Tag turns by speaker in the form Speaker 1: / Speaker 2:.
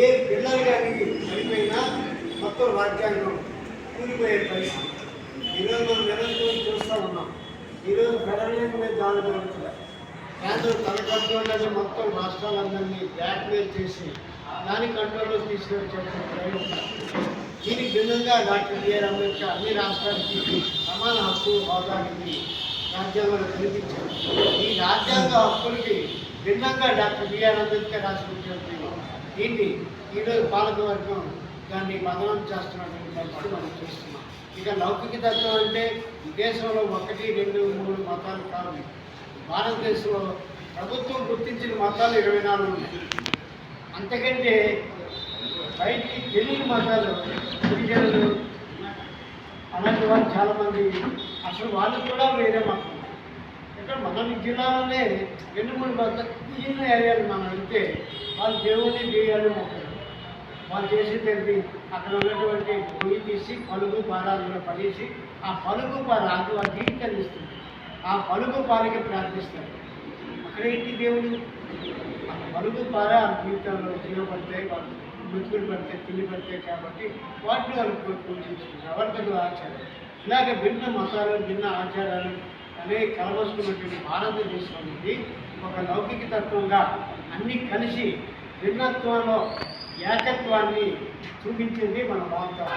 Speaker 1: ఏ పిల్లలు కానీ పడిపోయినా మొత్తం రాజ్యాంగం కూలిపోయే పరిస్థితి ఈరోజు మనం నిరంతరం చూస్తూ ఉన్నాం. ఈరోజు ఫెడరలిజం మీద దాడి జరుగుతుంది. కేంద్రం తన కంట్రోల్లోనే మొత్తం రాష్ట్రాలందరినీ బ్లాక్మెయిల్ చేసి దాని కంట్రోల్లో తీసుకొచ్చేటువంటి ప్రయోగం. దీనికి భిన్నంగా డాక్టర్ బిఆర్ అంబేద్కర్ అన్ని రాష్ట్రాలకి సమాన హక్కు హోదానికి రాజ్యాంగంలో కల్పించారు. ఈ రాజ్యాంగ హక్కులకి భిన్నంగా డాక్టర్ బిఆర్ అంబేద్కర్ రాసినటువంటి దీన్ని ఈరోజు పాలకవర్గం దాన్ని బదనం చేస్తున్నటువంటి పరిస్థితి మనం చూస్తున్నాం. ఇక లౌకిక తత్వం అంటే దేశంలో 1, 2, 3 మతాలు కాదు. భారతదేశంలో ప్రభుత్వం గుర్తించిన మతాలు 24 ఉన్నాయి. అంతకంటే బయటికి తెలియని మతాలు గిరిజనులు అలాంటి వాళ్ళు చాలామంది అసలు వాళ్ళు కూడా వేరే మతం. ఇక్కడ మన జిల్లాలోనే 2-3 మతాలు గిరిజన ఏరియాలు మనం వెళ్తే వాళ్ళు దేవుడిని దేయాలు మొక్కలు వాళ్ళు చేసేది అక్కడ ఉన్నటువంటి పొయ్యి తీసి పలుగు పారాలను పడేసి ఆ పలుగు పార అది వాళ్ళ జీవితాన్ని ఇస్తుంది. ఆ పలుగు పారకి ప్రార్థిస్తారు. అక్కడ ఏంటి దేవుడు ఆ పలుగు పార ఆ జీవితంలో జీవపడతాయి, వాళ్ళు మృతులు పడతాయి, తిండి పడతాయి కాబట్టి వాటిని వాళ్ళు పూజించుకుంటారు. ఎవరికది ఆచారం. ఇలాగ భిన్న మతాలు భిన్న ఆచారాలు అనేక కలవస్తున్నటువంటి భారతదేశం అనేది ఒక లౌకిక తత్వంగా అన్నీ కలిసి భిన్నత్వంలో ఏకత్వాన్ని చూపించింది మన భారత